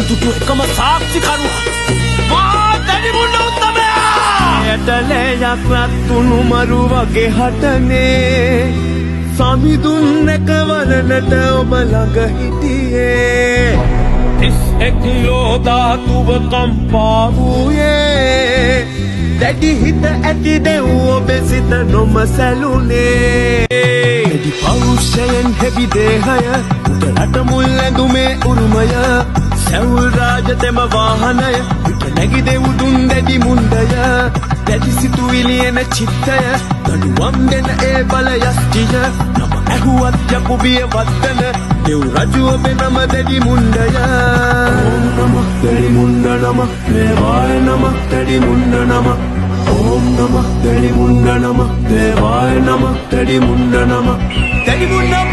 දුටු එකම සාක්ෂිකරුවා මා දැඩි මුන්න උත්තමයා ඇටලයක් රත්තුණු මරු වගේ හටනේ සමිඳුන් එකවරනට ඔබ ළඟ හිටියේ එක් ලෝධාතුව කම්පා වූයේ දැඩි හිත ඇති දෙව් ඔබේ සිත නොම සැලුනේ දැඩි පෞරුෂයෙන් හෙබි දේහය උඩරට මුල් ඇඳුමේ උරුමය සැවුල් රාජතෙම වාහනය පිට නැගි දෙවුදුන් දැඩි මුණ්ඩය දැඩි සිතුවිලි එන චිත්තය දඩුවම් දෙන ඒ බලයස්ටිය නම ඇහුවත් යකුබිය වත්තන දෙව් රජු ඔබේ නම දැඩි මුණ්ඩය ඕම් නමක් දැඩි මුණ්ඩ නමක් දේවාය නමක් දැඩි මුණ්ඩ නමක් ඕම් නමක් දැඩි මුණ්ඩ නමක් දේවාය නමක් දැඩි මුණ්ඩ නමක් දැඩි මුණ්ඩ